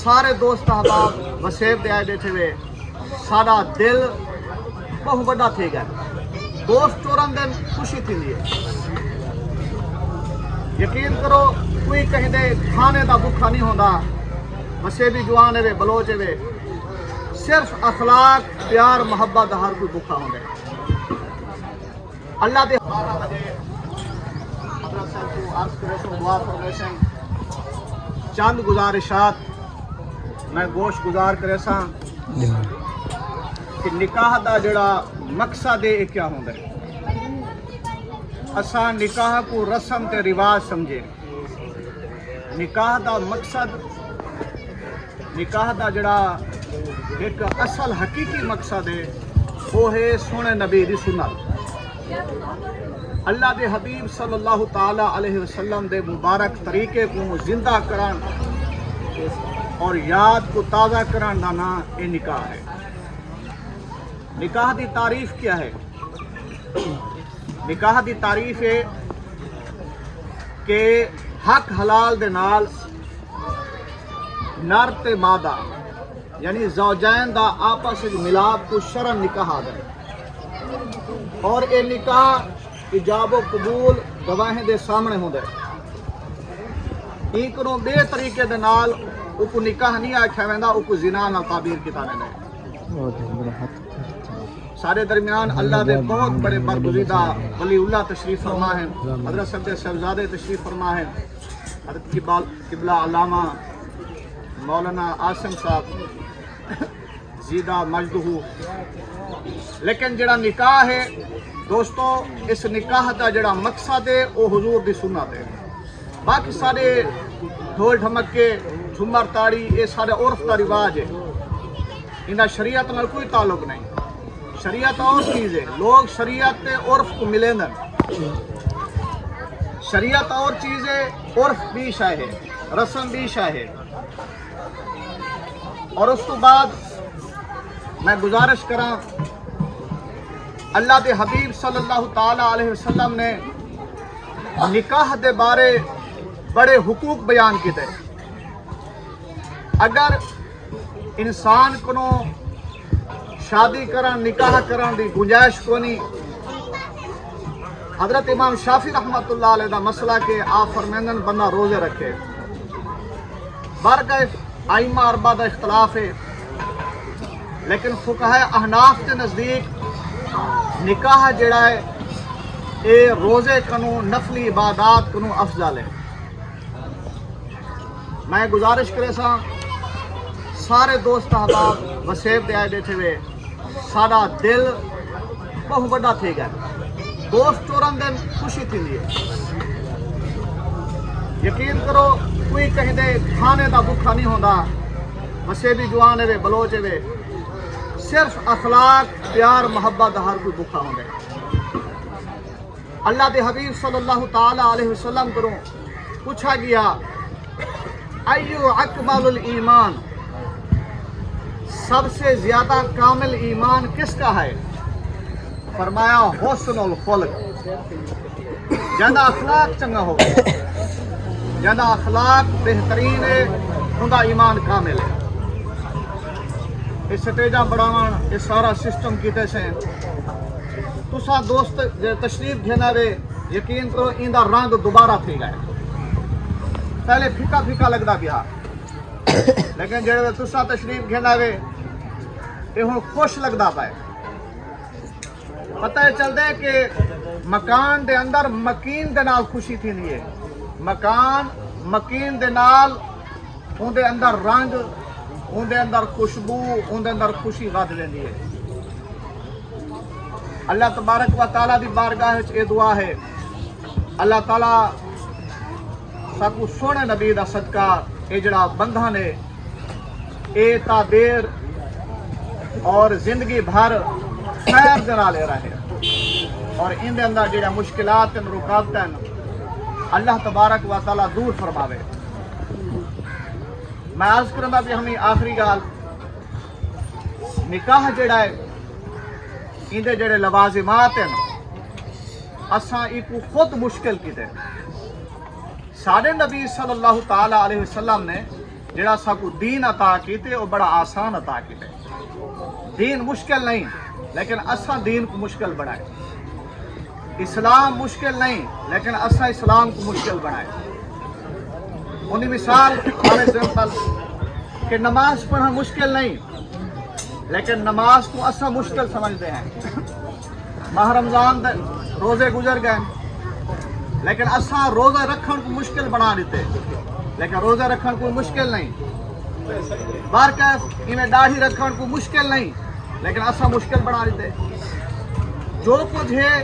سارے دوست احباب وسیب دے آئے بیٹھے ہوئے سارا دل بہت بڑا تھے گا دوست چورن دن خوشی تھی لیے یقین کرو کوئی کہیں دے کھانے دا بھوکا نہیں ہوتا وسیبی جوان ہے بلوچ ہے صرف اخلاق پیار محبت ہر کوئی بھوکا ہوتا اللہ دے حضرت صاحب کو عرض کرے سو دعا فرمیشن چند گزارشات میں گوش گزار کرے سا کہ نکاح دا جڑا مقصد ہے کیا ہوندا ہے اساں نکاح کو رسم تے رواج سمجھے نکاح دا مقصد نکاح دا جڑا ایک اصل حقیقی مقصد ہے وہ ہے سونے نبی دی سنت اللہ دے حبیب صلی اللہ تعالی علیہ وسلم دے مبارک طریقے کو زندہ کران اور یاد کو تازہ کران دا نام یہ نکاح ہے نکاح دی تعریف کیا ہے نکاح دی تعریف ہے کہ حق حلال دے نال نر تے مادہ یعنی زوجین دا آپس ملاپ کو شرن نکاح آدھے اور یہ نکاح ایجاب و قبول گواہیں دے سامنے ہوں دے ایک نو بے طریقے دے نال اوکو نکاح نہیں آکھا ویندا اوکو زنا نال تعبیر کیتا ویندا سارے درمیان اللہ دے بہت بڑے برگزیدہ ولی اللہ تشریف فرما ہیں حضرت صاحب صاحبزادے تشریف فرما ہیں حضرت قبلہ علامہ مولانا عاصم صاحب زیدہ مجدہو لیکن جڑا نکاح ہے دوستو اس نکاح دا جڑا مقصد ہے وہ حضور دی سنت ہے باقی سارے ڈھول ڈھمکے جھمر تاڑی یہ سارے عرف کا رواج ہے انہاں شریعت نال کوئی تعلق نہیں شریعت اور چیز ہے لوگ شریعت تے عرف کو ملے نا شریعت اور چیز ہے عرف بھی شاہ ہے رسم بھی شاہ ہے اور اس تو بعد میں گزارش کراں اللہ دے حبیب صلی اللہ تعالی علیہ وسلم نے نکاح دے بارے بڑے حقوق بیان کیتے اگر انسان کو شادی کرن نکاح کرن دی گنجائش کو نہیں حضرت امام شافعی رحمۃ اللہ علیہ دا مسئلہ کہ آپ فرمیندن بندہ روزے رکھے بارگاہ ائمہ اربعہ دا اختلاف ہے لیکن فقہاء احناف کے نزدیک نکاح جڑا ہے اے روزے کنو نفلی عبادات کنو افضل ہے میں گزارش کرے سا سارے دوست احباب وسیب دے آئے بیٹھے ہوئے سارا دل بہت بڑا تھے گا دوست چورن دن خوشی تھی لیے یقین کرو کوئی کہیں دے کھانے دا بھوکا نہیں ہوتا وسیبی جوان ہے بلوچ ہے صرف اخلاق پیار محبت ہر کوئی بھوکا ہوتا اللہ دے حبیب صلی اللہ تعالی علیہ وسلم کروں پوچھا گیا ایو اکمل الایمان سب سے زیادہ کامل ایمان کس کا ہے فرمایا حسن الخلق جنہ اخلاق چنگا ہو جنہ اخلاق بہترین ہے انہا ایمان کامل ہے اس سٹیجہ بڑھاوان اس سارا سسٹم کیتے سے تو سا دوست تشریف گھینا وے یقین کرو اندہ رنگ دوبارہ تھی گئے پہلے پھیکا پھیکا لگتا پیا لیکن جڑے تسا تشریف گھینا وے یہ ہوں خوش لگتا پائے پتہ چل دے کہ مکان دے اندر مکین دے نال خوشی تھی نہیں ہے مکان مکین دے نال ان دے اندر رنگ ان دے اندر خوشبو ان دے اندر خوشی ود لیندی ہے اللہ تبارک و تعالیٰ دی بارگاہ یہ دعا ہے اللہ تعالیٰ سب کو سونے نبی دا صدقہ یہ جڑا بندھا نے اے تا دیر اور زندگی بھر خیر جنا لے رہے اور ان دے اندر جڑا مشکلات رکاوٹیں اللہ تبارک و تعالیٰ دور فرماوے میں عرض کرنا بھی ہمیں آخری گال نکاح جڑا ہے ان دے جڑے لوازمات ہیں اساں ایکو خود مشکل کیتے سارے نبی صلی اللہ تعالی علیہ وسلم نے جڑا ساکو دین عطا کیتے وہ بڑا آسان عطا کیتے. دین مشکل نہیں لیکن اساں دین کو مشکل بنائے. اسلام مشکل نہیں لیکن اساں اسلام کو مشکل بنائے. انہی مثال سمپل کہ نماز پڑھنا مشکل نہیں لیکن نماز کو اساں مشکل سمجھتے ہیں. ماہ رمضان روزے گزر گئے لیکن اساں روزہ رکھن کو مشکل بنا دیتے. لیکن روزہ رکھن کو مشکل نہیں. بارکیف انہیں داڑھی رکھن کو مشکل نہیں لیکن اساں مشکل بنا دیتے. جو کچھ ہے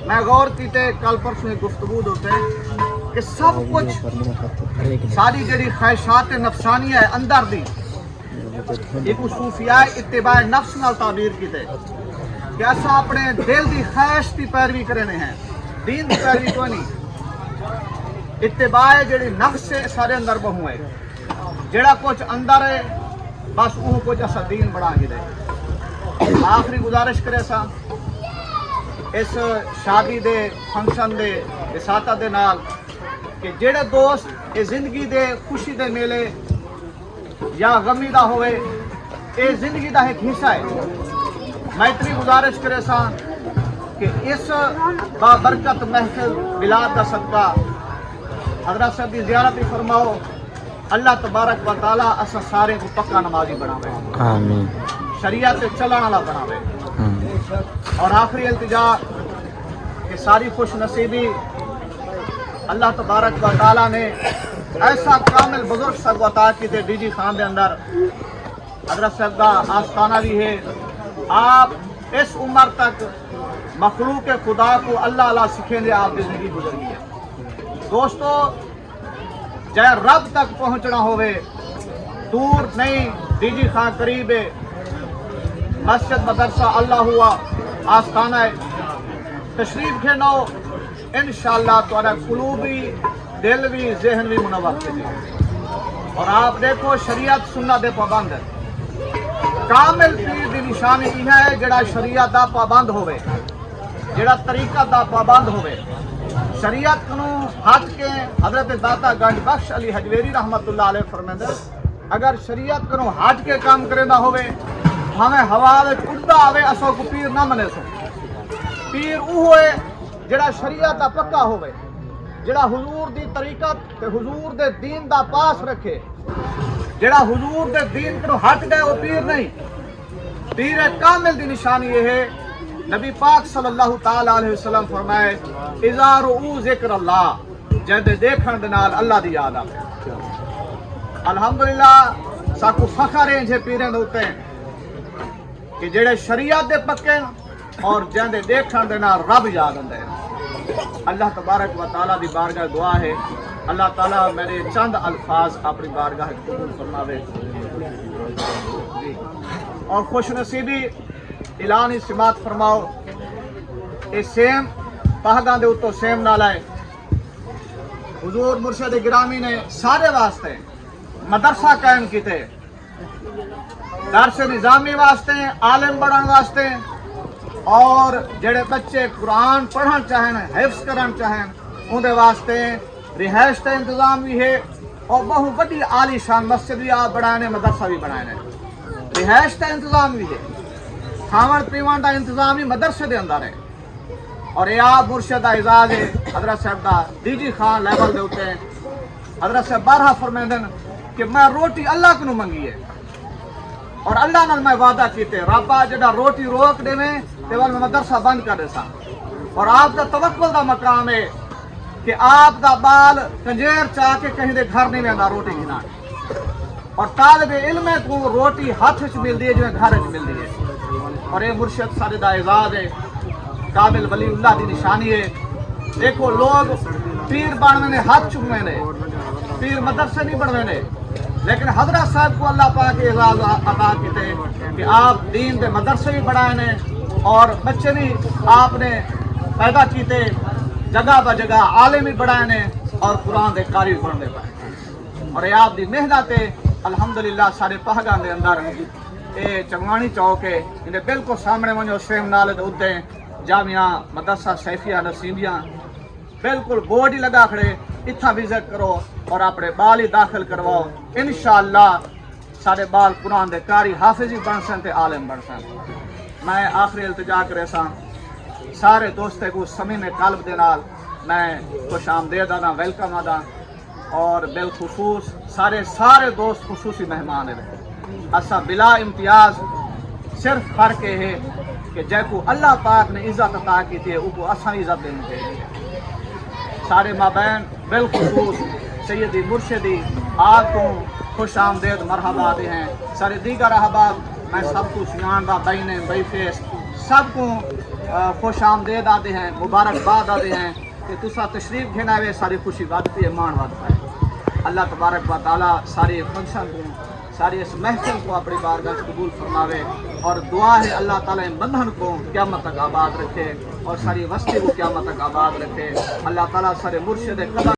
میں غور کیتے کل پرسوں گفتگو ہوتے کہ سب کچھ ساری جڑی خواہشات نفسانی ہے اندر دی ایک صوفیاء اتباع نفس نال تعبیر کیتے کہ اساں اپنے دل دی خواہش دی پیروی کرنے ہیں. دین دی پیروی کوئی نہیں. اتباع جڑی نفس ہے سارے اندر بہو ہے. جڑا کچھ اندر ہے بس وہ کچھ اسا دین بڑھا کے دے. آخری گزارش کرے سا اس شادی دے فنکشن دے اساتہ دے نال کہ جڑے دوست یہ زندگی دے خوشی دے میلے یا غمی دا ہوئے یہ زندگی دا ایک حصہ ہے. میں اتنی گزارش کرے سا کہ اس بابرکت محفل میلاد دا صدقہ حضرت صاحب کی زیارت ہی فرماؤ. اللہ تبارک و تعالیٰ اسا سارے کو پکا نمازی بناوے. آمین. شریعت چلن والا بناوے. اور آخری التجا کہ ساری خوش نصیبی اللہ تبارک و تعالیٰ نے ایسا کامل بزرگ سب عطا کی تھے. ڈی جی خان دے اندر حضرت صاحب کا آستانہ بھی ہے. آپ اس عمر تک مخلوق خدا کو اللہ اللہ سکھیں دے آپ کی زندگی گزر گئی ہے. دوستو جائے رب تک پہنچنا ہوئے دور نہیں. ڈی جی خان قریب ہے. مسجد مدرسہ اللہ ہوا آستانہ ہے. تشریف کھینو انشاءاللہ تمہارا قلوبی دل بھی ذہن بھی منور کے دے. اور آپ دیکھو شریعت سنت دے پابند ہے. کامل پیر دی نشانی یہ ہے جڑا شریعت دا پابند ہوئے جڑا طریقہ دا پابند ہوئے. شریعت کنو ہٹ کے حضرت داتا گنج بخش علی حجویری رحمت اللہ علیہ فرمائے اگر شریعت کنو ہٹ کے کام کرے نہ ہوئے ہمیں ہوا اڑتا آوے اسو کو پیر نہ منے سو. پیر او ہوئے جڑا شریعت دا پکا ہوئے جڑا حضور دی طریقت تے حضور دے دین دا پاس رکھے. جڑا حضور دے دین کنو ہٹ گئے وہ پیر نہیں. پیر کامل دی نشانی یہ ہے نبی پاک صلی اللہ تعالی علیہ وسلم فرمائے اذا رؤوا ذکر اللہ جدے دیکھن دے نال اللہ دی یاد آوے. الحمدللہ ساکو فخر ہے جے پیریں دے اوتے کہ جڑے شریعت دے پکے اور جندے دیکھن دے نال رب یاد آندے. اللہ تبارک و تعالی دی بارگاہ دعا ہے اللہ تعالی میرے چند الفاظ اپنی بارگاہ قبول فرماوے. اور خوش نصیبی اعلان سماعت فرماؤ. اے سیم پہگاں دے اتو سیم نہ لائے. حضور مرشد گرامی نے سارے واسطے مدرسہ قائم کیتے. درس نظامی واسطے عالم بڑھن واسطے اور جڑے بچے قرآن پڑھن چاہیں حفظ کرن چاہیں اندے واسطے رہائش کا انتظام بھی ہے. اور بہت بڑی عالی شان مسجد بھی آپ بڑھائے مدرسہ بھی بڑھائے. رہائش کا انتظام بھی ہے. کھاون پیون کا انتظام بھی مدرسے دے اندر ہے. اور یہ آپ مرشد کا اعزاز ہے حضرت صاحب کا ڈی جی خان لیول دے ہوتے ہیں. حضرت صاحب بارہا فرمیندن کہ میں روٹی اللہ کو منگی ہے اور اللہ نال میں وعدہ کیتے ربا جڑا روٹی روک دے میں تے ول میں مدرسہ بند کر دے سا. اور آپ دا توکل دا مقام ہے کہ آپ دا بال کنجیر چاہ کے کہیں دے گھر نہیں ویندا روٹی کھنا. اور طالب علم کو روٹی ہاتھ وچ ملدی ہے جو گھر وچ ملدی ہے. اور یہ مرشد سارے دا اعزاز ہے قابل ولی اللہ دی نشانی ہے. دیکھو لوگ پیر بننے نے ہاتھ چکنے نے پیر مدرسے نہیں بننے نے لیکن حضرت صاحب کو اللہ پاک اعزاز عطا کیتے کہ آپ دین دے مدرسے بھی بڑھائے نے اور بچے بھی آپ نے پیدا کیتے جگہ بہ جگہ عالم بھی بڑھائے نے اور قرآن دے قاری بھی بننے پائے. اور یہ آپ دی محنت ہے الحمدللہ سارے پہگاں دے اندر یہ چنگوانی چوک ہے انہیں بالکل سامنے ونجو سیم نالے دے اتنے جامعہ مدرسہ سیفیہ نسیمیہ بالکل بورڈ ہی لگا کھڑے. اتنا وزٹ کرو اور اپنے بال ہی داخل کرواؤ. انشاءاللہ سارے بال قرآن دے قاری حافظ ہی بن سن تے عالم بن سن. میں آخری التجا کرے سا سارے دوستے کو سمین قلب دے نال میں خوش آمدید آدھا، ویلکم آدھا، اور بالخصوص سارے دوست خصوصی مہمان رہے. اسا بلا امتیاز صرف فرق یہ ہے کہ جے کو اللہ پاک نے عزت عطا کی تھی او کو اساں عزت دینی چاہیے. سارے مابین بالخصوص سیدی مرشدی آپ کو خوش آمدید مرحبا دے ہیں. سارے دیگر احباب میں سب کو سیان دا بین بئی فیس سب کو خوش آمدید آتے ہیں، مبارکباد آتے ہیں کہ تسا تشریف گھنا ہوئے ساری خوشی ودتی ہے، مان ودتا ہے. اللہ تبارک و تعالیٰ سارے فنکشن کو، ساری اس محفل کو اپنی بارگاہ قبول فرماوے، اور دعا ہے اللہ تعالیٰ ان بندھن کو قیامت تک آباد رکھے اور ساری وسطی کو قیامت تک آباد رکھے. اللہ تعالیٰ سارے مرشد قدم